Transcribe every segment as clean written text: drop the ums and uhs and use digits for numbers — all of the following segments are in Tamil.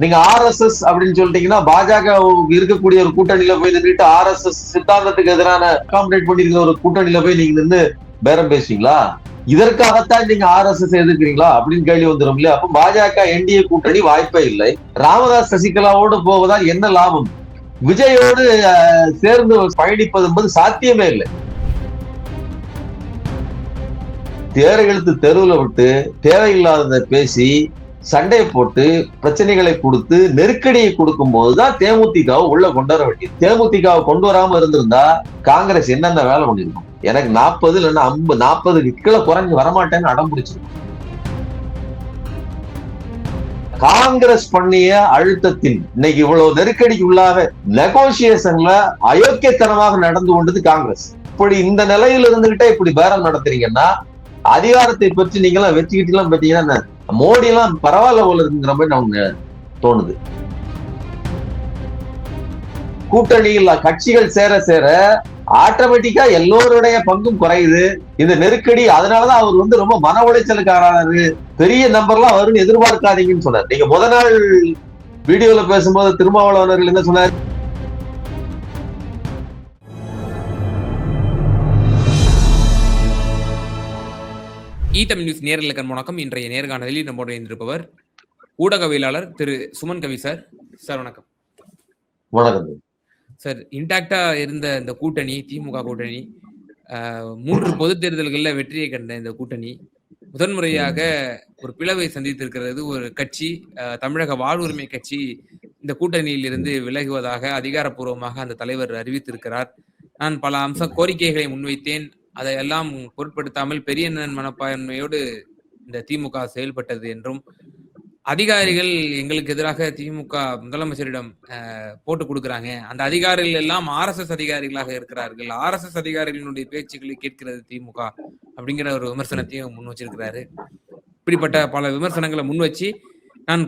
நீங்க RSS அப்படின்னு சொல்லிட்டீங்கன்னா பாஜக இருக்கக்கூடிய ஒரு கூட்டணியில போய் நின்றுட்டு RSS சித்தாந்தத்துக்கு எதிரான அகாமடேட் பண்ணிருக்கிற ஒரு கூட்டணியில போய் நீங்க நின்று பேரம் பேசுவீங்களா? இதற்காகத்தான் நீங்க RSS எதிர்க்கிறீங்களா அப்படின்னு கேள்வி வந்துடும் இல்லையா? அப்ப பாஜக NDA கூட்டணி வாய்ப்பே இல்லை. ராமதாஸ் சசிகலாவோடு போவதால் என்ன லாபம்? விஜயோடு சேர்ந்து பயணிப்பது என்பது சாத்தியமே இல்லை. தேரைகளுக்கு தெருவில் விட்டு தேவையில்லாததை பேசி சண்டையை போட்டு பிரச்சனைகளை கொடுத்து நெருக்கடியை கொடுக்கும் போதுதான் தேமுதிகவை உள்ள கொண்டு வர வேண்டியது. தேமுதிகவை கொண்டு வராம இருந்திருந்தா காங்கிரஸ் என்னென்ன வேலை பண்ணிருக்கும்? எனக்கு 40 இல்லைன்னா 40 கீழே குறைஞ்சு வரமாட்டேன்னு அடம் பிடிச்சிருக்கும். காங்கிரஸ் பண்ணிய அழுத்தத்தின் இன்னைக்கு இவ்வளவு நெருக்கடிக்கு உள்ளாக நெகோசியேஷன்ல அயோக்கியத்தனமாக நடந்து கொண்டது காங்கிரஸ். இப்படி இந்த நிலையில இருந்துகிட்டே இப்படி பேரம் நடத்துறீங்கன்னா அதிகாரத்தை பற்றி நீங்க எல்லாம் வச்சுக்கிட்டு எல்லாம் பாத்தீங்கன்னா மோடி எல்லாம் பரவாயில்ல போல இருக்குங்கிற மாதிரி நமக்கு தோணுது. கூட்டணியில் கட்சிகள் சேர சேர ஆட்டோமேட்டிக்கா எல்லோருடைய பங்கும் குறையுது. இந்த நெருக்கடி அதனாலதான் அவர் ரொம்ப மன உளைச்சலுக்கு ஆறாரு. பெரிய நம்பர்லாம் வரும்னு எதிர்பார்க்காதீங்கன்னு சொன்னார். நீங்க முத நாள் வீடியோல பேசும்போது திருமாவளவர்கள் என்ன சொன்னார்? ஈட்டமிழ் நியூஸ் நேரலுக்கு வணக்கம். இன்றைய நேர்காணலில் நம்முடைய இருப்பவர் ஊடகவியலாளர் திரு சுமன் கவி சார். சார் வணக்கம். வணக்கம் சார். இன்டாக்டா இருந்த இந்த கூட்டணி, திமுக கூட்டணி 3 பொது தேர்தல்களில் வெற்றியை கண்ட இந்த கூட்டணி முதன்முறையாக ஒரு பிளவை சந்தித்திருக்கிறது. ஒரு கட்சி, தமிழக வாழ்வுரிமை கட்சி, இந்த கூட்டணியில் இருந்து விலகுவதாக அதிகாரப்பூர்வமாக அந்த தலைவர் அறிவித்திருக்கிறார். நான் பல கோரிக்கைகளை முன்வைத்தேன். அதையெல்லாம் பொருட்படுத்தாமல் பெரிய மனப்பான்மையோடு இந்த திமுக செயல்பட்டது என்றும், அதிகாரிகள் எங்களுக்கு எதிராக திமுக முதலமைச்சரிடம் போட்டு கொடுக்குறாங்க, அந்த அதிகாரிகள் எல்லாம் RSS அதிகாரிகளாக இருக்கிறார்கள், RSS அதிகாரிகளுடைய பேச்சுக்களை கேட்கிறது திமுக அப்படிங்கிற ஒரு விமர்சனத்தையும் முன் வச்சிருக்கிறாரு. இப்படிப்பட்ட பல விமர்சனங்களை முன் வச்சு நான்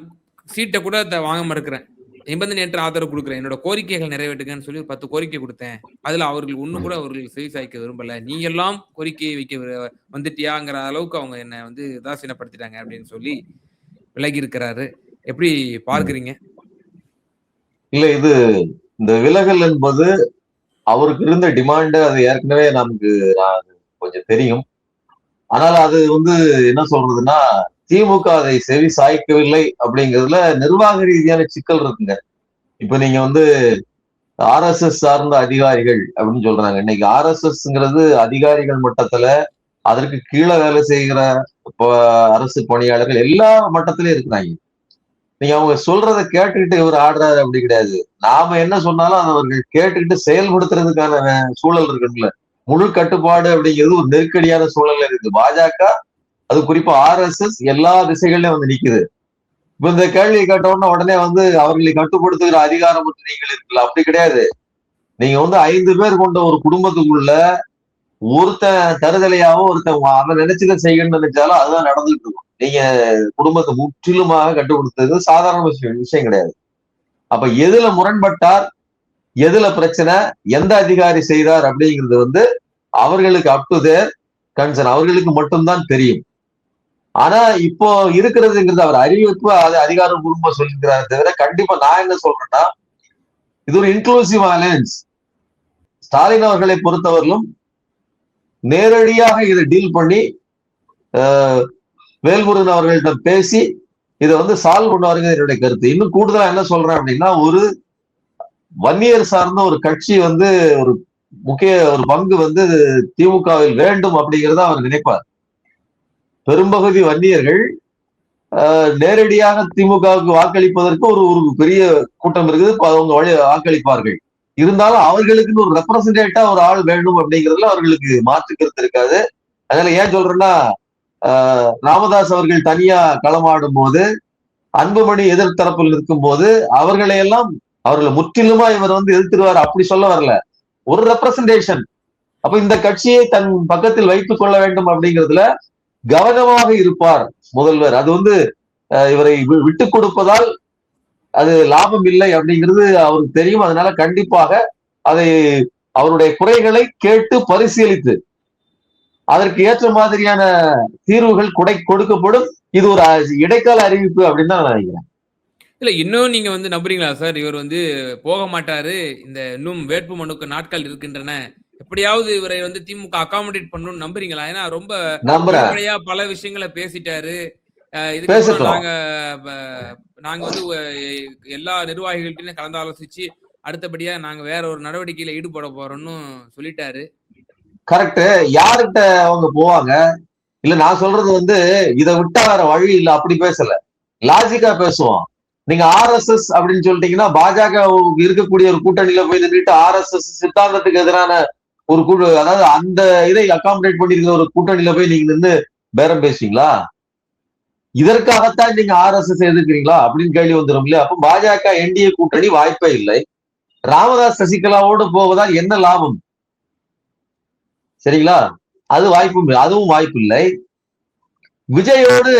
சீட்டை கூட வாங்க மறுக்கிறேன், நிபந்தனையற்ற ஆதரவு கொடுக்குறேன், என்னோட கோரிக்கைகள் நிறைவேற்றுங்கன்னு சொல்லி 10 கோரிக்கை கொடுத்தேன். அதுல அவர்கள் ஒண்ணு கூட அவர்கள் செவி சாய்க்க விரும்பல. நீ எல்லாம் கோரிக்கையை வைக்க வந்துட்டியாங்கிற அளவுக்கு அவங்க என்ன உதாசீனப்படுத்திட்டாங்க அப்படின்னு சொல்லி விலகி இருக்கிறாரு. எப்படி பார்க்கிறீங்க? இல்ல, இது இந்த விலகல் என்பது அவருக்கு இருந்த டிமாண்ட். அது ஏற்கனவே நமக்கு கொஞ்சம் தெரியும். ஆனால் அது என்ன சொல்றதுன்னா, திமுக அதை செவி சாய்க்கவில்லை அப்படிங்கிறதுல நிர்வாக ரீதியான சிக்கல் இருக்குங்க. இப்ப நீங்க RSS சார்ந்த அதிகாரிகள் அப்படின்னு சொல்றாங்க. இன்னைக்கு RSSங்கிறது அதிகாரிகள் மட்டத்துல, அதற்கு கீழே வேலை செய்கிற அரசு பணியாளர்கள் எல்லா மட்டத்திலயும் இருக்கிறாங்க. நீங்க அவங்க சொல்றதை கேட்டுக்கிட்டு இவர் ஆடுறாரு அப்படி கிடையாது. நாம என்ன சொன்னாலும் அதை அவர்கள் கேட்டுக்கிட்டு செயல்படுத்துறதுக்கான சூழல் இருக்குல்ல. முழு கட்டுப்பாடு அப்படிங்கிறது ஒரு நெருக்கடியான சூழல்ல இருக்குது. பாஜக, அது குறிப்பா RSS எல்லா திசைகள்லயும் நிக்குது. இப்ப இந்த கேள்வியை கேட்டவுடனே உடனே அவர்களை கட்டுப்படுத்துகிற அதிகாரம் நீங்கள் இருக்குல்ல, அப்படி கிடையாது. நீங்க 5 பேர் கொண்ட ஒரு குடும்பத்துக்குள்ள ஒருத்தன் தருதலையாவோ ஒருத்தன் அவன் நினைச்சதை செய்யணும்னு நினைச்சாலும் அதுதான் நடந்துட்டு இருக்கும். நீங்க குடும்பத்தை முற்றிலுமாக கட்டுப்படுத்துறது சாதாரண விஷயம் கிடையாது. அப்ப எதுல முரண்பட்டார், எதுல பிரச்சனை, எந்த அதிகாரி செய்தார் அப்படிங்கிறது அவர்களுக்கு அப் டு தேர் கன்சர்ன், அவர்களுக்கு மட்டும்தான் தெரியும். ஆனா இப்போ இருக்கிறதுங்கிறது அவர் அறிவிப்பு, அது அதிகாரப்பூர்வமா சொல்லிக்கிறாரு தவிர, கண்டிப்பா நான் என்ன சொல்றேன்னா, இது ஒரு இன்க்ளூசிவ் அலையன்ஸ். ஸ்டாலின் அவர்களை பொறுத்தவரையிலும் நேரடியாக இதை டீல் பண்ணி வேல்முருகன் அவர்கள்ட்ட பேசி இதை சால்வ் பண்ணுவாருங்க என்னுடைய கருத்து. இன்னும் கூடுதலா என்ன சொல்றேன் அப்படின்னா, ஒரு வன்னியர் சார்ந்த ஒரு கட்சி ஒரு முக்கிய ஒரு பங்கு திமுகவில் வேண்டும் அப்படிங்கிறத அவர் நினைப்பார். பெரும்பகுதி வன்னியர்கள் நேரடியாக திமுகவுக்கு வாக்களிப்பதற்கு ஒரு பெரிய கூட்டம் இருக்குது. அவங்க வாக்களிப்பார்கள். இருந்தாலும் அவர்களுக்குன்னு ஒரு ரெப்ரசன்டேட்டா ஒரு ஆள் வேண்டும் அப்படிங்கிறதுல அவர்களுக்கு மாற்று கருத்து இருக்காது. அதனால ஏன் சொல்றேன்னா, ராமதாஸ் அவர்கள் தனியா களமாடும் போது, அன்புமணி எதிர்த்தரப்பில் இருக்கும் போது அவர்களை முற்றிலுமா இவர் எதிர்த்துருவார் அப்படி சொல்ல வரல. ஒரு ரெப்ரசன்டேஷன். அப்ப இந்த கட்சியை தன் பக்கத்தில் வைத்துக் கொள்ள வேண்டும் அப்படிங்கிறதுல கவனமாக இருப்பார் முதல்வர். அது இவரை விட்டு கொடுப்பதால் அது லாபம் இல்லை அப்படிங்கிறது அவருக்கு தெரியும். அதனால கண்டிப்பாக அதை அவருடைய குறைகளை கேட்டு பரிசீலித்து அதற்கு ஏற்ற மாதிரியான தீர்வுகள் கொடுக்கப்படும். இது ஒரு இடைக்கால அறிவிப்பு அப்படின்னு தான் நான் நினைக்கிறேன். இல்ல இன்னும் நீங்க வந்து நம்புறீங்களா சார்? இவர் வந்து போக மாட்டாரு. இன்னும் வேட்பு மனுக்கு நாட்கள் இருக்கின்றன. எப்படியாவது இவரை வந்து திமுக அக்காமடேட் பண்ணணும்னு நம்புறீங்களா? ஏன்னா ரொம்ப நம்புறேன். வெளிப்படையா பல விஷயங்கள பேசிட்டாரு. இதுக்கப்புறம் பேசட்டும். ப நாங்க வந்து எல்லா நிர்வாகிகள்ட்டயும் கலந்து ஆலோசிச்சு, அடுத்தபடியா நாங்க வேற ஒரு நடவடிக்கையில ஈடுபட போறோம்ன்னு சொல்லிட்டாரு. கரெக்ட். யார்கிட்ட அவங்க போவாங்க? இல்ல நான் சொல்றது வந்து இதை விட்டா வேற வழி இல்ல அப்படி பேசல. லாஜிக்கா பேசுவோம். நீங்க ஆர்எஸ்எஸ் அப்படின்னு சொல்லிட்டீங்கன்னா பாஜக இருக்கக்கூடிய ஒரு கூட்டணியில போய் நின்றுட்டு ஆர்எஸ்எஸ் சித்தாந்தத்துக்கு எதிரான ஒரு கூட்டு, அதாவது அந்த இதை அகாமடேட் பண்ணிருக்கிற ஒரு கூட்டணியில போய் நீங்க நின்று பேரம் பேசுவீங்களா? இதற்காகத்தான் நீங்க ஆர்எஸ்எஸ் எதிர்க்கிறீங்களா அப்படின்னு கேள்வி வந்துடும் இல்லையா? அப்ப பாஜக என்டிஏ கூட்டணி வாய்ப்பே இல்லை. ராமதாஸ் சசிகலாவோடு போவதால் என்ன லாபம்? சரிங்களா? அது வாய்ப்பு, அதுவும் வாய்ப்பு இல்லை. விஜயோடு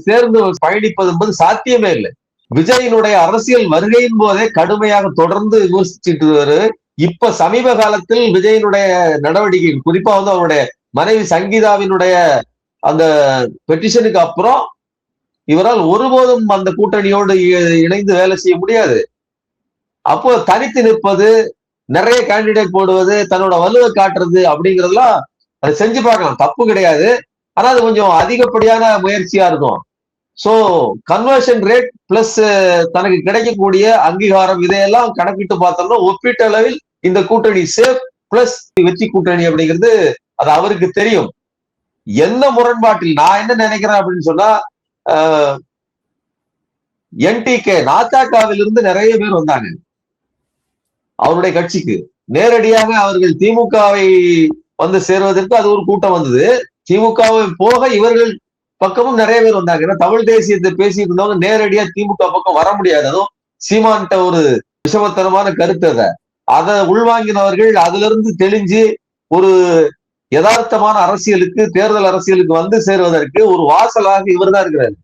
சேர்ந்து பயணிப்பது என்பது சாத்தியமே இல்லை. விஜயினுடைய அரசியல் வருகையின் போதே கடுமையாக தொடர்ந்து விமர்சிச்சுட்டு இப்ப சமீப காலத்தில் விஜயினுடைய நடவடிக்கை, குறிப்பா வந்து அவருடைய மனைவி சங்கீதாவினுடைய அந்த பெட்டிஷனுக்கு அப்புறம் இவரால் ஒருபோதும் அந்த கூட்டணியோடு இணைந்து வேலை செய்ய முடியாது. அப்போ தனித்து நிற்பது, நிறைய கேண்டிடேட் போடுவது, தன்னோட வலுவை காட்டுறது அப்படிங்கறதெல்லாம் அதை செஞ்சு பார்க்கலாம், தப்பு கிடையாது. ஆனா அது கொஞ்சம் அதிகப்படியான முயற்சியா இருக்கும். சோ கன்வர்ஷன் ரேட் பிளஸ் தனக்கு கிடைக்கக்கூடிய அங்கீகாரம் இதையெல்லாம் கணக்கிட்டு பார்த்தோம்னா ஒப்பீட்டு அளவில் இந்த கூட்டணி சேஃப் பிளஸ் வெற்றி கூட்டணி அப்படிங்கிறது அது அவருக்கு தெரியும். எந்த முரண்பாட்டில் நான் என்ன நினைக்கிறேன் அப்படின்னு சொன்னா, என்டிகே நாத்தாக்காவில் இருந்து நிறைய பேர் வந்தாங்க அவருடைய கட்சிக்கு. நேரடியாக அவர்கள் திமுகவை வந்து சேருவதற்கு அது ஒரு கூட்டம் வந்தது. திமுகவை போக இவர்கள் பக்கமும் நிறைய பேர் வந்தாங்க. ஏன்னா தமிழ் தேசியத்தை பேசிட்டு இருந்தவங்க நேரடியா திமுக பக்கம் வர முடியாது. அதுவும் சீமான்ட்ட ஒரு விஷமத்தனமான கருத்து. அதை உள்வாங்கினவர்கள் அதுல இருந்து தெளிஞ்சு ஒரு யதார்த்தமான அரசியலுக்கு, தேர்தல் அரசியலுக்கு வந்து சேருவதற்கு ஒரு வாசலாக இவர் தான் இருக்கிறாரு.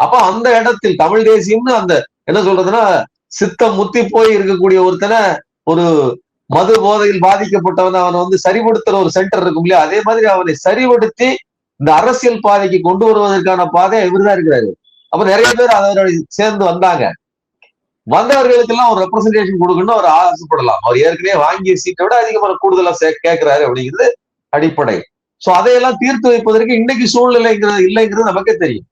அப்ப அந்த இடத்தில் தமிழ் தேசியம்னு அந்த என்ன சொல்றதுன்னா சித்தம் முத்தி போய் இருக்கக்கூடிய ஒருத்தனை, ஒரு மது போதையில் பாதிக்கப்பட்டவன் அவனை வந்து சரிபடுத்துற ஒரு சென்டர் இருக்கும் இல்லையா, அதே மாதிரி அவனை சரிபடுத்தி இந்த அரசியல் பாதைக்கு கொண்டு வருவதற்கான பாதை இவர்தான் இருக்கிறாரு. அப்ப நிறைய பேர் அதோட சேர்ந்து வந்தாங்க. வந்தவர்களுக்கு எல்லாம் ஒரு ரெப்ரசன்டேஷன் கொடுக்கணும்னு அவர் ஆசைப்படலாம். அவர் ஏற்கனவே வாங்கிய சீட்டை விட அதிகமாக கூடுதலா கேட்கிறாரு அப்படிங்கிறது அடிப்படை. சோ அதையெல்லாம் தீர்த்து வைப்பதற்கு இன்னைக்கு சூழ்நிலைங்கிறது இல்லைங்கிறது நமக்கே தெரியும்.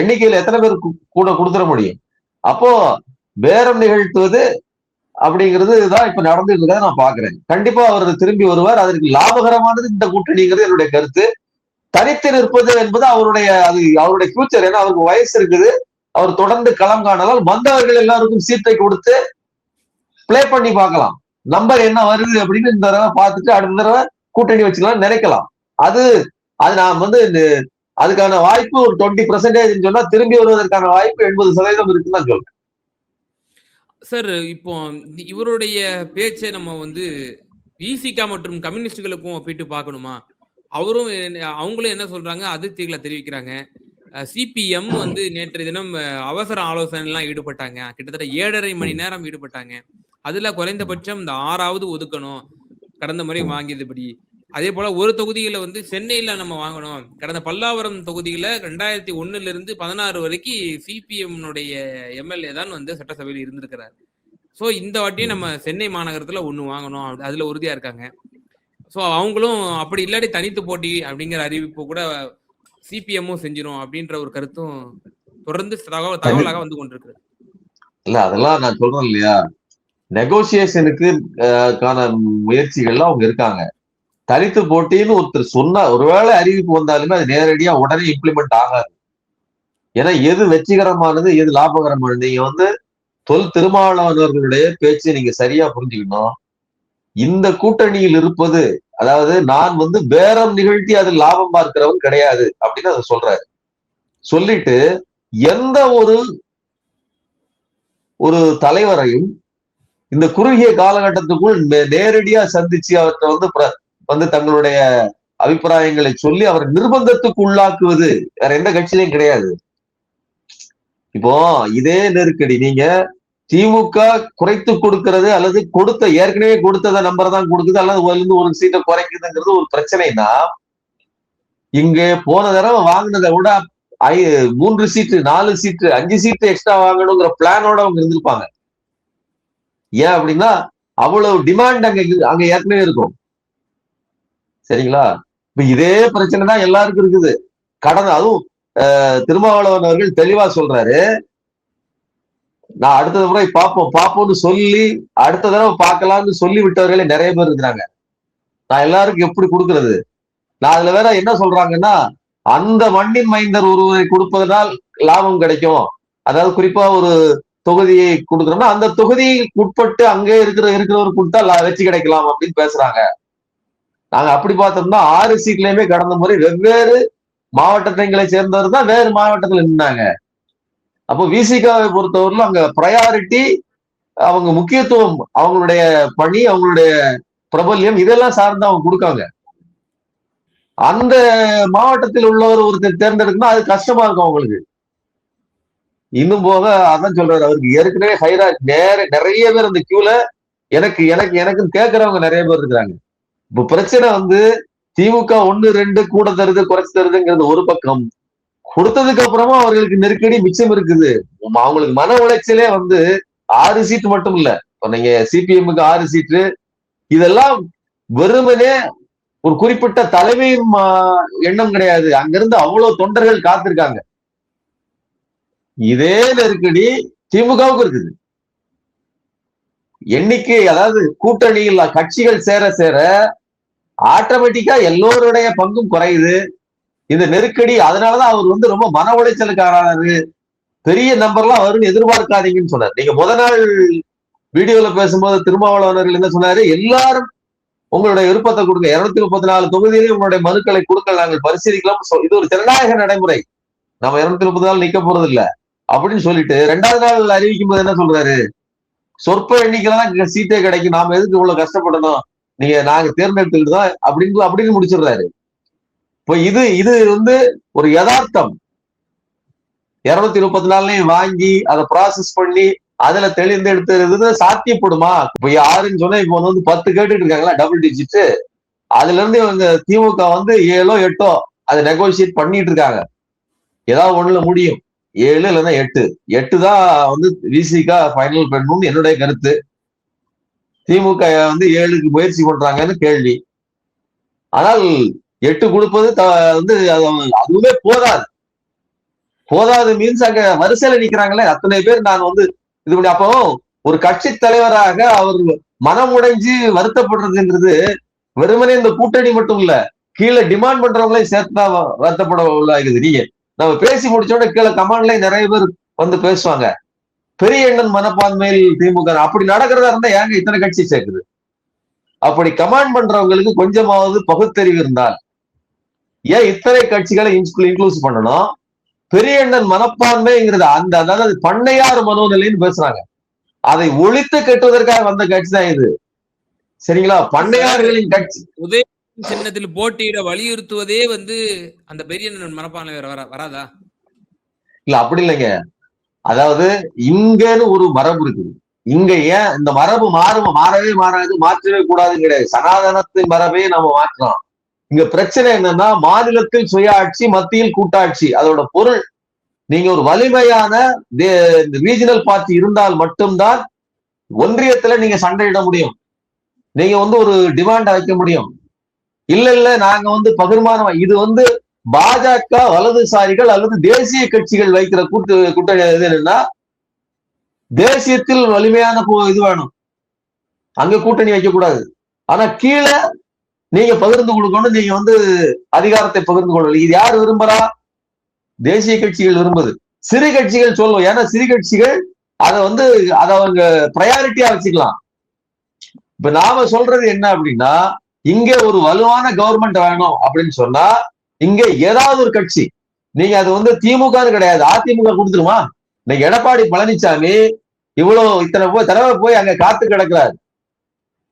எண்ணிக்கையில எத்தனை பேர் கூட கொடுத்துட முடியும்? அப்போ பேரம் நிகழ்த்துவது அப்படிங்கிறது தான் இப்ப நடந்துட்டு இருக்கதை நான் பாக்குறேன். கண்டிப்பா அவர் திரும்பி வருவார். அதற்கு லாபகரமானது இந்த கூட்டணிங்கிறது என்னுடைய கருத்து. தனித்து நிற்பது என்பது அவருடைய ஃபியூச்சர். ஏன்னா அவருக்கு வயசு இருக்குது. அவர் தொடர்ந்து களம் காணலாம். வந்தவர்கள் எல்லாருக்கும் சீட்டை கொடுத்து பிளே பண்ணி பார்க்கலாம். நம்பர் என்ன வருது அப்படின்னு இந்த தடவை பார்த்துட்டு அடுத்த தடவை கூட்டணி வச்சுக்கலாம் நினைக்கலாம். அது நான் வந்து அதுக்கான வாய்ப்பு ஒரு 20% சொன்னா திரும்பி வருவதற்கான வாய்ப்பு 80% இருக்குன்னு நான் சொல்றேன். சார் இப்போ இவருடைய பேச்சை நம்ம வந்து விசிகா மற்றும் கம்யூனிஸ்டுகளுக்கும் ஒப்பிட்டு பார்க்கணுமா? அவங்களும் என்ன சொல்றாங்க, அதிருப்திகளை தெரிவிக்கிறாங்க. சிபிஎம் வந்து நேற்றைய தினம் அவசர ஆலோசனைலாம் ஈடுபட்டாங்க. கிட்டத்தட்ட 7.5 மணி நேரம் ஈடுபட்டாங்க. அதுல குறைந்தபட்சம் இந்த 6ஆவது ஒதுக்கணும், கடந்த முறை வாங்கியதுபடி. அதே போல ஒரு தொகுதியில வந்து சென்னையில நம்ம வாங்கணும். கடந்த பல்லாவரம் தொகுதியில 2001 இருந்து 16 வரைக்கும் சிபிஎம் எம்எல்ஏ தான் வந்து சட்டசபையில் இருந்திருக்கிறார். சோ இந்த வாட்டியும் நம்ம சென்னை மாநகரத்துல ஒண்ணு வாங்கணும், அதுல உறுதியா இருக்காங்க. சோ அவங்களும் அப்படி இல்லாட்டி தனித்து போட்டி அப்படிங்கிற அறிவிப்பு கூட சிபிஎம்மும் செஞ்சிரும் அப்படின்ற ஒரு கருத்தும் தொடர்ந்து தகவலாக வந்து கொண்டிருக்கு. இல்ல அதெல்லாம் நான் சொல்றேன் இல்லையா, நெகோசியேஷனுக்கு முயற்சிகள்லாம் அவங்க இருக்காங்க. தனித்து போட்டின்னு ஒருத்தர் சொன்னா ஒருவேளை அறிவிப்பு வந்தாலுமே அது நேரடியா உடனே இம்ப்ளிமெண்ட் ஆகாது. ஏன்னா எது வெற்றிகரமானது எது லாபகரமானது, நீங்க வந்து தொல் திருமாவளவர்களுடைய பேச்சு நீங்க சரியா புரிஞ்சுக்கணும். இந்த கூட்டணியில் இருப்பது, அதாவது நான் வந்து பேரம் நிகழ்த்தி அதில் லாபம் பார்க்கிறவன் கிடையாது அப்படின்னு அதை சொல்றாரு. சொல்லிட்டு எந்த ஒரு தலைவரையும் இந்த குறுகிய காலகட்டத்துக்குள் நேரடியா சந்திச்சு அவர்கிட்ட வந்து தங்களுடைய அபிப்பிராயங்களை சொல்லி அவர் நிர்பந்தத்துக்கு உள்ளாக்குவது வேற எந்த கட்சியிலையும் கிடையாது. இப்போ இதே நெருக்கடி நீங்க திமுக குறைத்து கொடுக்கிறது அல்லது ஏற்கனவே கொடுத்ததை நம்பரை தான் கொடுக்குது அல்லது ஒரு சீட்டை குறைக்குதுங்கிறது ஒரு பிரச்சனைனா, இங்க போன தடவை வாங்கினதை விட 3 சீட்டு 4 சீட்டு 5 சீட்டு எக்ஸ்ட்ரா வாங்கணுங்கிற பிளானோட அவங்க இருந்திருப்பாங்க. ஏன் அப்படின்னா அவ்வளவு டிமாண்ட் அங்க ஏற்கனவே இருக்கும். சரிங்களா? இப்ப இதே பிரச்சனை தான் எல்லாருக்கும் இருக்குது. அதுவும் திருமாவளவன் அவர்கள் தெளிவா சொல்றாரு, நான் அடுத்த முறை பார்ப்போம்னு சொல்லி அடுத்த தடவை பார்க்கலாம்னு சொல்லி விட்டவர்களே நிறைய பேர் இருக்கிறாங்க. நான் எல்லாருக்கும் எப்படி கொடுக்கறது? நான் அதுல வேற என்ன சொல்றாங்கன்னா, அந்த மண்ணின் மைந்தர் ஒருவரை கொடுப்பதனால் லாபம் கிடைக்கும். அதாவது குறிப்பா ஒரு தொகுதியை கொடுக்கணும்னா அந்த தொகுதிக்கு உட்பட்டு அங்கே இருக்கிறவர் கொடுத்தா வெற்றி கிடைக்கலாம் அப்படின்னு பேசுறாங்க. நாங்க அப்படி பார்த்தோம்னா 6 சீட்லயுமே கடந்த முறை வெவ்வேறு மாவட்டங்களை சேர்ந்தவர் தான் வேறு மாவட்டத்தில் நின்னாங்க. அப்போ விசிகாவை பொறுத்தவரையிலும் அங்க ப்ரையாரிட்டி, அவங்க முக்கியத்துவம், அவங்களுடைய பணி, அவங்களுடைய பிரபல்யம் இதெல்லாம் சார்ந்து அவங்க கொடுக்காங்க. அந்த மாவட்டத்தில் உள்ளவர் ஒருத்தர் தேர்ந்தெடுக்கணும், அது கஷ்டமா இருக்கும் அவங்களுக்கு. இன்னும் போக அதான் சொல்றாரு, அவருக்கு ஏற்கனவே நிறைய பேர் அந்த கியூல எனக்கு எனக்கு எனக்குன்னு கேட்கறவங்க நிறைய பேர் இருக்கிறாங்க. இப்ப பிரச்சனை திமுக 1, 2 கூட தருது குறைச்சு தருதுங்கிறது ஒரு பக்கம். கொடுத்ததுக்கு அப்புறமா அவர்களுக்கு நெருக்கடி மிச்சம் இருக்குது. அவங்களுக்கு மன உளைச்சலே 6 சீட்டு மட்டும் இல்ல. இப்ப நீங்க சிபிஎம்முக்கு 6 சீட்டு, இதெல்லாம் வெறுமனே ஒரு குறிப்பிட்ட தலைமையின் எண்ணம் கிடையாது. அங்கிருந்து அவ்வளவு தொண்டர்கள் காத்திருக்காங்க. இதே நெருக்கடி திமுகவுக்கு இருக்குது. எண்ணிக்கை, அதாவது கூட்டணியில் கட்சிகள் சேர சேர ஆட்டோமேட்டிக்கா எல்லோருடைய பங்கும் குறையுது. இந்த நெருக்கடி, அதனாலதான் அவர் ரொம்ப மன உளைச்சலுக்கு ஆறாரு. பெரிய நம்பர்லாம் வரும்னு எதிர்பார்க்காதீங்கன்னு சொன்னார். நீங்க நாள் வீடியோல பேசும்போது திருமாவளவர்கள் என்ன சொன்னாரு, எல்லாரும் உங்களுடைய விருப்பத்தை கொடுங்க, 234 தொகுதியிலே உங்களுடைய மனுக்களை கொடுக்க நாங்கள் பரிசீலிக்கலாம். இது ஒரு ஜனநாயக நடைமுறை, நம்ம 230 நாள் நிக்க போறது இல்ல அப்படின்னு சொல்லிட்டு 2வது நாள் அறிவிக்கும் போது என்ன சொல்றாரு, சொற்ப எண்ணிக்கையில தான் சீட்டே கிடைக்கும், நாம எதுக்கு இவ்வளவு கஷ்டப்படணும், நாங்க தேர்ந்தெடுத்துக்கிட்டு தான் அப்படின்னு முடிச்சிடுறாரு. இப்போ இது ஒரு யதார்த்தம். 234 வாங்கி அதை ப்ராசஸ் பண்ணி அதுல தெளிந்தெடுத்து சாத்தியப்படுமா? இப்ப 6ன்னு சொன்னா இப்ப 10 கேட்டுட்டு இருக்காங்களா, டபுள் டிஜிட். அதுல இருந்து இவங்க திமுக 7ஓ 8ஓ அதை நெகோசியேட் பண்ணிட்டு இருக்காங்க. ஏதாவது ஒண்ணுல முடியும். 7 இல்லைன்னா 8 தான் விசிகா ஃபைனல் பண்ணணும்னு என்னுடைய கருத்து. திமுக 7க்கு முயற்சி பண்றாங்கன்னு கேள்வி. ஆனால் 8 கொடுப்பது அதுவுமே போதாது மீன்ஸ் அங்க வரிசையில நிக்கிறாங்களே அத்தனை பேர். நான் இது பண்ணி அப்போ ஒரு கட்சி தலைவராக அவர் மனம் உடைஞ்சு வருத்தப்படுறதுன்றது வெறுமனே இந்த கூட்டணி மட்டும் இல்ல, கீழே டிமாண்ட் பண்றவங்களையும் சேர்த்துதான் வருத்தப்பட உள்ளாகுது. நீங்க நம்ம பேசி முடிச்சோட கீழே கமாண்ட்ல நிறைய பேர் பேசுவாங்க, பெரிய எண்ணன் மனப்பான்மையில் திமுக. அப்படி நடக்கிறதா இருந்தா ஏங்க இத்தனை கட்சி சேர்க்குது? அப்படி கமாண்ட் பண்றவங்களுக்கு கொஞ்சமாவது பகுத்தறிவு இருந்தால் ஏன் இத்தனை கட்சிகளை இன்க்ளூஸ் பண்ணணும்? பெரிய எண்ணன் மனப்பான்மைங்கிறது அதாவது பண்ணையார் மனோநிலைன்னு பேசுறாங்க. அதை ஒழித்து கட்டுவதற்காக வந்த கட்சி தான் இது. சரிங்களா? பண்ணையார்களின் கட்சி உதய சின்னத்தில் போட்டியிட வலியுறுத்துவதே அந்த பெரிய எண்ணன் மனப்பான்மை வராதா? இல்ல அப்படி இல்லைங்க. அதாவது இங்கன்னு ஒரு மரபு இருக்குது. இங்க ஏன் இந்த மரபு மாறவே மாறாது, மாற்றவே கூடாதுன்னு கிடையாது. சனாதனத்தின் மரபே நம்ம மாற்றலாம். இங்க பிரச்சனை என்னன்னா, மாநிலத்தில் சுயாட்சி, மத்தியில் கூட்டாட்சி. அதோட பொருள், நீங்க ஒரு வலிமையான ரீஜனல் பார்ட்டி இருந்தால் மட்டும்தான் ஒன்றியத்துல நீங்க சண்டையிட முடியும், நீங்க ஒரு டிமாண்ட வைக்க முடியும். இல்ல நாங்க பகிர்மானம். இது பாஜக, வலதுசாரிகள் அல்லது தேசிய கட்சிகள் வைக்கிற கூட்டணி என்னன்னா, தேசியத்தில் வலிமையான இது வேணும், அங்க கூட்டணி வைக்க கூடாது. ஆனா கீழே நீங்க பகிர்ந்து கொடுக்கணும், நீங்க அதிகாரத்தை பகிர்ந்து கொள்ளணும். இது யார் விரும்புறா? தேசிய கட்சிகள் விரும்புது. சிறு கட்சிகள் சொல்லும், ஏன்னா சிறு கட்சிகள் அதை அதை அவங்க ப்ரையாரிட்டியா வச்சுக்கலாம். இப்ப நாம சொல்றது என்ன அப்படின்னா, இங்க ஒரு வலுவான கவர்மெண்ட் வேணும் அப்படின்னு சொன்னா, இங்க ஏதாவது ஒரு கட்சி, நீங்க அது திமுகன்னு கிடையாது, அதிமுக கொடுத்துருமா? இன்னைக்கு எடப்பாடி பழனிசாமி இத்தனை தடவை போய் அங்க காத்து கிடக்கிறாரு.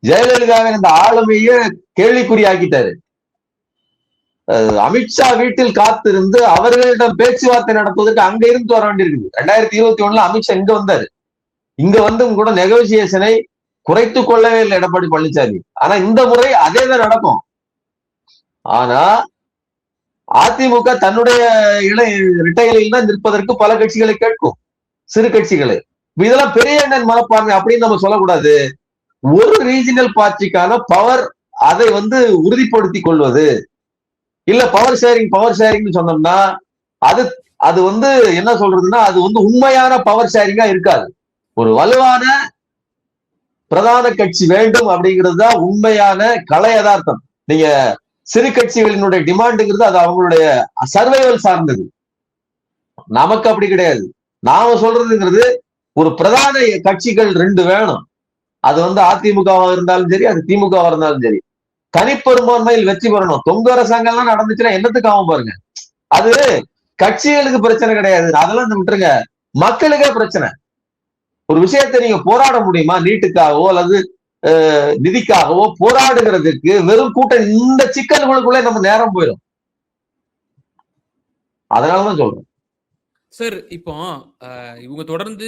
ஜெயலலிதாவின் இந்த ஆளுமையை கேள்விக்குறியாக்கிட்டாரு. அமித்ஷா வீட்டில் காத்திருந்து அவர்களிடம் பேச்சுவார்த்தை நடத்துவதற்கு அங்க இருந்து வர வேண்டியிருக்குது. 2021 அமித்ஷா இங்க வந்தாரு. இங்க கூட நெகோசியேஷனை குறைத்து கொள்ளவே இல்லை எடப்பாடி பழனிசாமி. ஆனா இந்த முறை அதே தான் நடக்கும். ஆனா அதிமுக தன்னுடைய இரட்டைகளில் தான் நிற்பதற்கு பல கட்சிகளை கேட்கும், சிறு கட்சிகளை. இதெல்லாம் பெரிய எண்ணன் மனப்பான்மை அப்படின்னு நம்ம சொல்லக்கூடாது. ஒரு ரீஜனல் பார்ட்டிக்கான பவர், அதை உறுதிப்படுத்திக் கொள்வது இல்ல. பவர் ஷேரிங் சொன்னோம்னா அது அது என்ன சொல்றதுன்னா, அது உண்மையான பவர் ஷேரிங்கா இருக்காது. ஒரு வலுவான பிரதான கட்சி வேண்டும் அப்படிங்கிறது தான் உண்மையான கலை யதார்த்தம். நீங்க சிறு கட்சிகளினுடைய டிமாண்டுங்கிறது அது அவங்களுடைய சர்வைவல் சார்ந்தது. நமக்கு அப்படி கிடையாது. நாம சொல்றதுங்கிறது ஒரு பிரதான கட்சிகள் 2 வேணும். அது அதிமுகவா இருந்தாலும் சரி, அது திமுகவா இருந்தாலும் சரி, தனிப்பெரும்பான்மையில் வெற்றி பெறணும். தொங்கு அரசாங்கம்லாம் நடந்துச்சுன்னா என்னத்துக்கு ஆகும் பாருங்க. அது கட்சிகளுக்கு பிரச்சனை கிடையாது, அதெல்லாம் விட்டுருங்க, மக்களுக்கே பிரச்சனை. ஒரு விஷயத்தை நீங்க போராட முடியுமா? நீட்டுக்காகவோ அல்லது நிதிக்காகவோ போராடுகிறதுக்கு வெறும் கூட்டம், இந்த சிக்கல்களுக்குள்ளே நம்ம நேரம் போயிடும். அதனாலதான் சொல்றேன் சார். இப்போ இவங்க தொடர்ந்து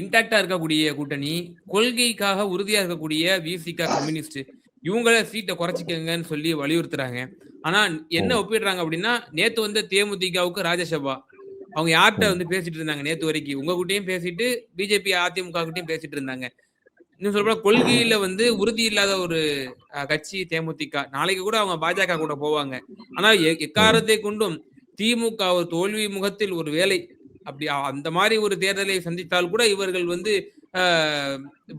இன்டாக்டா இருக்கக்கூடிய கூட்டணி, கொள்கைக்காக உறுதியா இருக்கக்கூடிய விசிக, கம்யூனிஸ்ட், இவங்கள சீட்டை குறைச்சிக்கங்கன்னு சொல்லி வலியுறுத்துறாங்க. ஆனா என்ன ஒப்பிடுறாங்க அப்படின்னா, நேத்து தேமுதிகவுக்கு ராஜ்யசபா அவங்க யார்கிட்ட பேசிட்டு இருந்தாங்க நேத்து வரைக்கும்? உங்ககிட்டயும் பேசிட்டு பிஜேபி அதிமுக கிட்டையும் பேசிட்டு இருந்தாங்க. இன்னும் சொல்ற கொள்கையில உறுதி இல்லாத ஒரு கட்சி தேமுதிக. நாளைக்கு கூட அவங்க பாஜக கூட போவாங்க. ஆனா எக்காரத்தை கொண்டும் திமுக ஒரு தோல்வி முகத்தில் ஒரு வேலை அப்படி அந்த மாதிரி ஒரு தேர்தலை சந்தித்தால் கூட இவர்கள்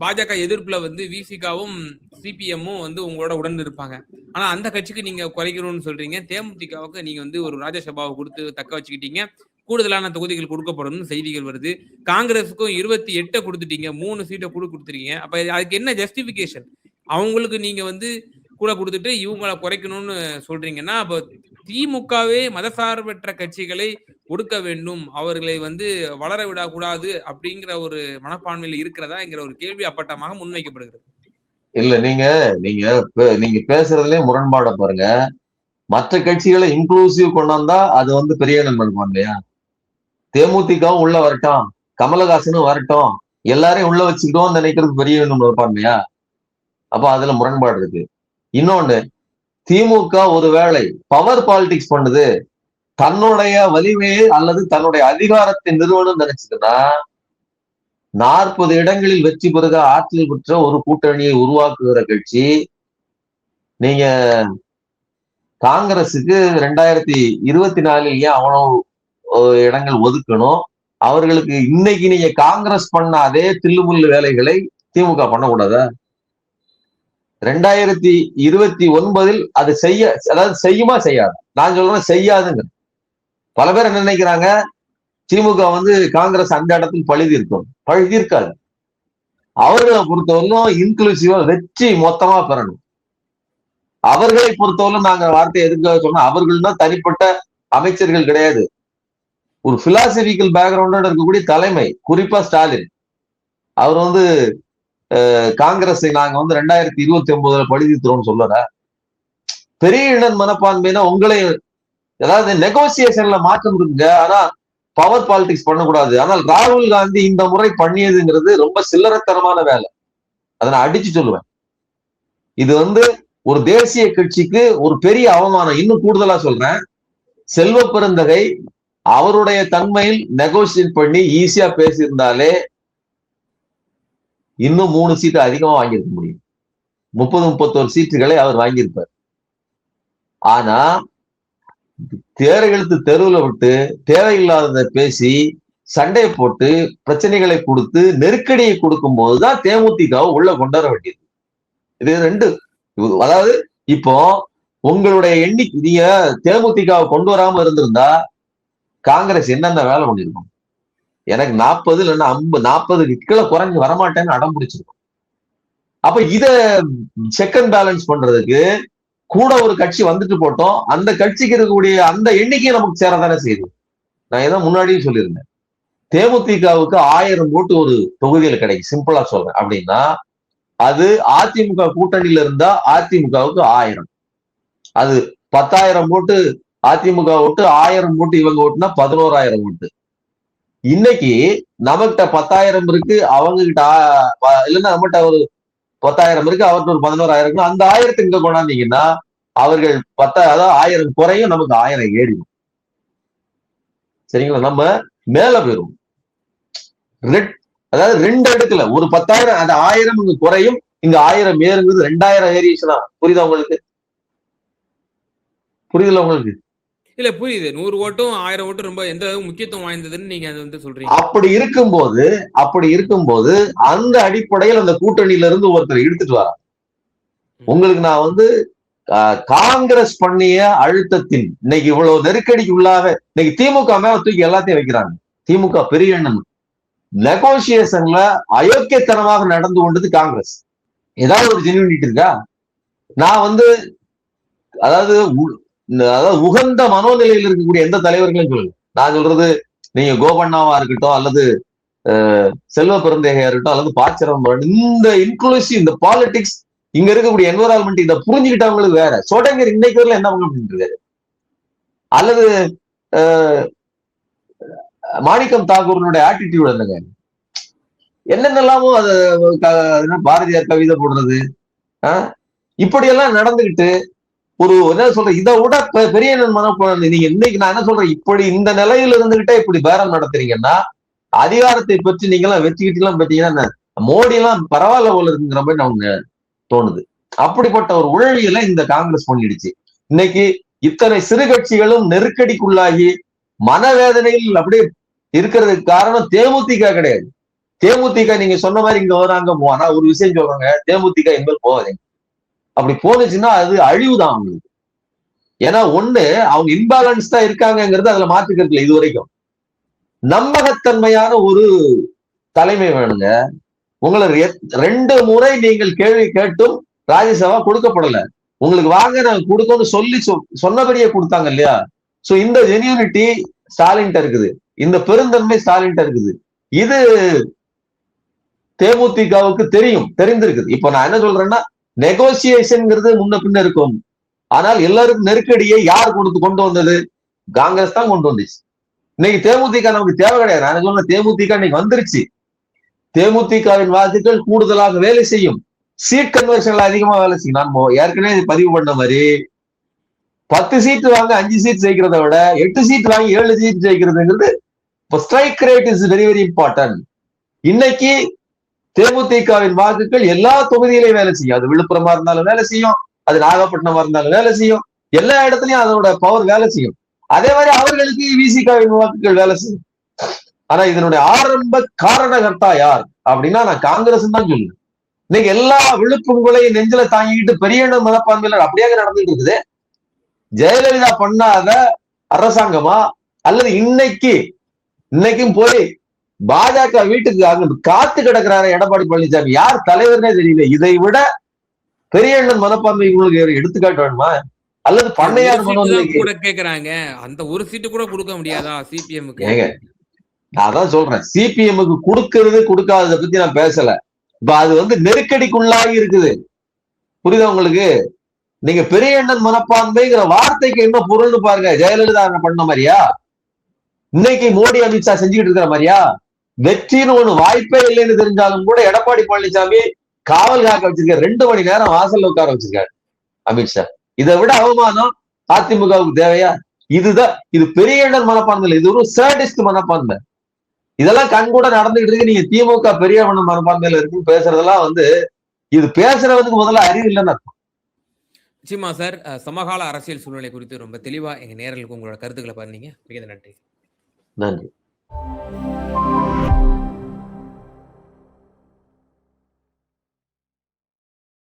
பாஜக எதிர்ப்புல விசிகாவும் சிபிஎம்மும் உங்களோட உடன் இருப்பாங்க. ஆனா அந்த கட்சிக்கு நீங்க குறைக்கணும்னு சொல்றீங்க. தேமுதிகவுக்கு நீங்க ஒரு ராஜ்யசபாவை கொடுத்து தக்க வச்சுக்கிட்டீங்க. கூடுதலான தொகுதிகள் கொடுக்கப்படும் செய்திகள் வருது. காங்கிரஸுக்கும் 28 கொடுத்துட்டீங்க, 3 சீட்டை கூட கொடுத்துருக்கீங்க. அப்ப அதுக்கு என்ன ஜஸ்டிபிகேஷன்? அவங்களுக்கு நீங்க கூட கொடுத்துட்டு இவங்களை குறைக்கணும்னு சொல்றீங்கன்னா, அப்ப திமுகவே மதசார்பற்ற கட்சிகளை ஒடுக்க வேண்டும், அவர்களை வளர விடக்கூடாது அப்படிங்கிற ஒரு மனப்பான்மையில் இருக்கிறதாங்கிற ஒரு கேள்வி அப்பட்டமாக முன்வைக்கப்படுகிறது. இல்ல, நீங்க பேசுறதுலயே முரண்பாட பாருங்க. மற்ற கட்சிகளை இன்க்ளூசிவ் கொண்டாந்தா அது பெரிய மனப்பான்மை இல்லையா? தேமுதிகவும் உள்ள வரட்டும், கமலஹாசனும் வரட்டும், எல்லாரையும் உள்ள வச்சுக்கிட்டோம் நினைக்கிறது பெரிய மனப்பான்மையா? அப்ப அதுல முரண்பாடு இருக்கு. இன்னொன்னு, திமுக ஒருவேளை பவர் பாலிடிக்ஸ் பண்ணுது, தன்னுடைய வலிமையை அல்லது தன்னுடைய அதிகாரத்தை நிறுவனம் நினைச்சதுன்னா 40 இடங்களில் வெற்றி பெறுக ஆற்றல் பெற்ற ஒரு கூட்டணியை உருவாக்குகிற கட்சி. நீங்க காங்கிரஸுக்கு 2024 ஏன் அவ்வளவு இடங்கள் ஒதுக்கணும்? அவர்களுக்கு இன்னைக்கு நீங்க காங்கிரஸ் பண்ண அதே தில்லுமுள்ளு வேலைகளை திமுக பண்ணக்கூடாதா? 2029 அது அதாவது செய்யுமா செய்யாது? நான் சொல்றேன் செய்யாதுங்க. பல பேர் என்ன நினைக்கிறாங்க, திமுக காங்கிரஸ் அந்த இடத்தில் பழுதிருக்காது. அவர்களை பொறுத்தவரைக்கும் இன்க்ளூசிவா வெற்றி மொத்தமா பெறணும். அவர்களை பொறுத்தவரை நாங்க வார்த்தையை எதுக்காக சொன்னா, அவர்கள் தான் தனிப்பட்ட அமைச்சர்கள் கிடையாது. ஒரு பிலாசபிக்கல் பேக்ரவுண்டோட இருக்கக்கூடிய தலைமை, குறிப்பா ஸ்டாலின். அவர் காங்கிரஸை நாங்க 2029 பழுதித்துறோம்னு சொல்லற. பெரிய இடன் மனப்பான்மைனா உங்களை ஏதாவது நெகோசியேஷன்ல மாற்றம் இருக்குங்க, ஆனா பவர் பாலிடிக்ஸ் பண்ணக்கூடாது. ஆனால் ராகுல் காந்தி இந்த முறை பண்ணியதுங்கிறது ரொம்ப சில்லறத்தனமான வேலை. அதை நான் அடிச்சு சொல்லுவேன். இது ஒரு தேசிய கட்சிக்கு ஒரு பெரிய அவமானம். இன்னும் கூடுதலா சொல்றேன், செல்வ பெருந்தகை அவருடைய தன்மையில் நெகோசியேட் பண்ணி ஈஸியா பேசியிருந்தாலே இன்னும் 3 சீட்டு அதிகமா வாங்கியிருக்க முடியும். 30-31 சீட்டுகளை அவர் வாங்கியிருப்பார். ஆனா தேர்தெழுத்து தெருவில் விட்டு தேவையில்லாததை பேசி சண்டையை போட்டு பிரச்சனைகளை கொடுத்து நெருக்கடியை கொடுக்கும் போதுதான் தேமுதிக உள்ள கொண்டாட வேண்டியது. இது 2. அதாவது இப்போ உங்களுடைய எண்ணிக்கை, நீங்க தேமுதிகவை கொண்டு வராம இருந்திருந்தா காங்கிரஸ் என்னென்ன வேலை பண்ணிருக்கும்? எனக்கு 40 இல்லைன்னா 40 கீழே குறைஞ்சு வரமாட்டேன்னு அடம் பிடிச்சிருக்கும். அப்ப இத செக் அண்ட் பேலன்ஸ் பண்றதுக்கு கூட ஒரு கட்சி வந்துட்டு போட்டோம், அந்த கட்சிக்கு இருக்கக்கூடிய அந்த எண்ணிக்கையை நமக்கு சேரதானே செய்யுது. நான் ஏதோ முன்னாடியும் சொல்லியிருந்தேன், தேமுதிகவுக்கு 1000 ஓட்டு ஒரு தொகுதியில் கிடைக்கும். சிம்பிளா சொல்றேன் அப்படின்னா, அது அதிமுக கூட்டணியில இருந்தா அதிமுகவுக்கு 1000, அது 10,000 ஓட்டு அதிமுக ஓட்டு, 1000 ஓட்டு இவங்க ஓட்டுனா 11,000 ஓட்டு. இன்னைக்கு நம்மகிட்ட 10,000 இருக்கு, அவங்க கிட்ட இல்லைன்னா நம்மகிட்ட ஒரு 10,000 இருக்கு, அவர்கிட்ட ஒரு 11,000 இருக்கு. அந்த 1000 இங்க கொண்டாந்தீங்கன்னா அவர்கள் 10 அதாவது 1000 குறையும், நமக்கு 1000 ஏறிடும். சரிங்களா? நம்ம மேல போயிருவோம். அதாவது 2 அடுக்குல ஒரு 10,000 அந்த 1000 இங்க குறையும், இங்க 1000 ஏறுங்குது, 2000 ஏறிடுச்சுன்னா புரியுதா உங்களுக்கு? புரியுதுல உங்களுக்கு? இல்ல புரியுது. 100 ஓட்டும் 1000 ஓட்டும் ரொம்ப எந்த அளவுக்கு முக்கியத்துவம் வாய்ந்ததுன்னு நீங்க அது வந்து சொல்றீங்க. அப்படி இருக்கும்போது அந்த அடிப்படையில் அந்த கூட்டணியில இருந்து ஒருத்தர் எடுத்துட்டு வர உங்களுக்கு நான் வந்து காங்கிரஸ் பண்ணிய அழுத்தத்தின் இன்னைக்கு இவ்வளவு நெருக்கடிக்கு உள்ளாக இன்னைக்கு திமுக மேல தூக்கி எல்லாத்தையும் வைக்கிறாங்க. திமுக பெரிய எண்ணம் நெகோசியேஷன்ல அயோக்கியத்தனமாக நடந்து கொண்டது காங்கிரஸ். ஏதாவது ஒரு ஜென்யூனிட்டி இருக்கா? நான் வந்து அதாவது உகந்த மனோநிலையில் இருக்கக்கூடிய எந்த தலைவர்களையும் சொல்லுங்க. நான் சொல்றது நீங்க கோபண்ணாவா இருக்கட்டும், அல்லது செல்வ பெருந்தகையா இருக்கட்டும், அல்லது பாச்சிரம், இந்த இன்க்ளூசிவ் இந்த பாலிடிக்ஸ் இங்க இருக்கக்கூடிய என்வரான்மெண்ட் இதை புரிஞ்சுக்கிட்டவங்களுக்கு வேற. சோடங்கர் இன்னைக்கு வரல என்ன பண்ணிட்டு இருக்காரு? அல்லது மாணிக்கம் தாக்கூரனுடைய ஆட்டிடியூட் என்னங்க? என்னென்னலாமோ அது பாரதியார் கவிதை போடுறது, இப்படியெல்லாம் நடந்துகிட்டு ஒரு என்ன சொல்ற இதை விட பெரிய மனப்பான்மை. நீங்க இன்னைக்கு நான் என்ன சொல்றேன், இப்படி இந்த நிலையில இருந்துகிட்டே இப்படி பேரம் நடத்துறீங்கன்னா அதிகாரத்தை பற்றி நீங்க எல்லாம் வச்சுக்கிட்டு எல்லாம் பாத்தீங்கன்னா மோடி எல்லாம் பரவாயில்ல போல இருக்குங்கிற மாதிரி நமக்கு தோணுது. அப்படிப்பட்ட ஒரு உழவியலை இந்த காங்கிரஸ் பண்ணிடுச்சு. இன்னைக்கு இத்தனை சிறு கட்சிகளும் நெருக்கடிக்குள்ளாகி மனவேதனையில் அப்படியே இருக்கிறதுக்கு காரணம் தேமுதிக கிடையாது. தேமுதிக நீங்க சொன்ன மாதிரி இங்க வராங்க போனா ஒரு விஷயம் சொல்றாங்க, தேமுதிக எங்கள் போகாதீங்க. அப்படி போனுச்சுன்னா அது அழிவுதான் அவங்களுக்கு. ஏன்னா ஒண்ணு அவங்க இன்பேலன்ஸ் தான் இருக்காங்கிறது அதுல மாற்றுக்கிறது இது வரைக்கும். நம்பகத்தன்மையான ஒரு தலைமை வேணுங்க. உங்களை 2 முறை நீங்கள் கேள்வி கேட்டும் ராஜ்யசபா கொடுக்கப்படல. உங்களுக்கு வாங்க நாங்க கொடுக்கணும்னு சொல்லி சொன்னபடியே கொடுத்தாங்க இல்லையா? சோ இந்த ஜெனியூனிட்டி ஸ்டாலின்ட்ட இருக்குது, இந்த பெருந்தன்மை ஸ்டாலின்ட்ட இருக்குது. இது தேமுதிகவுக்கு தெரிந்திருக்குது. இப்ப நான் என்ன சொல்றேன்னா நெகோசியேஷன்ங்கிறது முன்ன பின்ன இருக்கும். ஆனால் எல்லாருக்கும் நெருக்கடியை யார் கொண்டு வந்தது? காங்கிரஸ் தான் கொண்டு வந்துச்சு. இன்னைக்கு தேமுதிக நமக்கு தேவை கிடையாது. நான் சொல்ல தேமுதிக இன்னைக்கு வந்துருச்சு. தேமுதிகவின் வாக்குகள் கூடுதலாக வேலை செய்யும். சீட் கன்வர்ஷன்ல அதிகமா வேலை செய்யும். நான் ஏற்கனவே பதிவு பண்ண மாதிரி 10 சீட் வாங்க 5 சீட் ஜெயிக்கிறத விட 8 சீட் வாங்கி 7 சீட் ஜெயிக்கிறதுங்கிறது strike rate is very very important. இன்னைக்கு தேமுதிகவின் வாக்குகள் எல்லா தொகுதியிலையும் வேலை செய்யும். அது விழுப்புரமா இருந்தாலும் வேலை செய்யும், அது நாகப்பட்டினமா இருந்தாலும் வேலை செய்யும், எல்லா இடத்துலயும் அதோட பவர் வேலை செய்யும். அதே மாதிரி அவர்களுக்கு விசிகாவின் வாக்குகள் வேலை செய்யும். ஆனா இதனுடைய ஆரம்ப காரணகர்த்தா யார் அப்படின்னா நான் காங்கிரஸ் தான் சொல்லுவேன். இன்னைக்கு எல்லா விழுப்புங்களையும் நெஞ்சில தாங்கிட்டு பெரிய மனப்பான்மையில அப்படியே நடந்துட்டு இருக்குது. ஜெயலலிதா பண்ணாத அரசாங்கமா அல்லது இன்னைக்கும் போய் பாஜக வீட்டுக்கு அங்க காத்து கிடக்கிறாரு எடப்பாடி பழனிசாமி, யார் தலைவர்னே தெரியல. இதை விட பெரிய மனப்பான்மை உங்களுக்கு எடுத்துக்காட்டு வேணுமா? அல்லது பண்ணையார் கூட கேக்குறாங்க, அந்த ஒரு சீட்டு கூட கொடுக்க முடியாதா சிபிஎம்க்கு? ஏங்க நான் தான் சொல்றேன், சிபிஎம்க்கு கொடுக்கறது கொடுக்காததை பத்தி நான் பேசல. இப்ப அது வந்து நெருக்கடிக்குள்ளாகி இருக்குது. புரியுதா உங்களுக்கு? நீங்க பெரிய மனப்பான்மைங்கிற வார்த்தைக்கு என்ன பொருள்னு பாருங்க. ஜெயலலிதா பண்ண மாதிரியா? இன்னைக்கு மோடி அமித்ஷா செஞ்சுக்கிட்டு இருக்கிற மாதிரியா? வெற்றின்னு ஒண்ணு வாய்ப்பே இல்லைன்னு தெரிஞ்சாலும் கூட எடப்பாடி பழனிசாமி காவல் காக்க வச்சிருக்காரு. 2 மணி நேரம் வாசல்ல உட்கார வச்சிருக்காரு அமித்ஷா. இதை விட அவமானம் அதிமுகவுக்கு தேவையா? இது பெரிய மனப்பான்மை, இது ஒரு சேடிஸ்ட் மனப்பான்மை. இதெல்லாம் கண் கூட நடந்துகிட்டு இருக்கு. நீங்க திமுக பெரிய மனப்பான்மையில இருக்கு பேசுறதெல்லாம் வந்து இது பேசுறதுக்கு முதல்ல அறிவு இல்லைன்னு அர்த்தம். நிச்சயமா சார். சமகால அரசியல் சூழ்நிலை குறித்து ரொம்ப தெளிவா எங்க நேயர்களுக்கு உங்களோட கருத்துக்களை பண்ணீங்க. மிக நன்றி. நன்றி.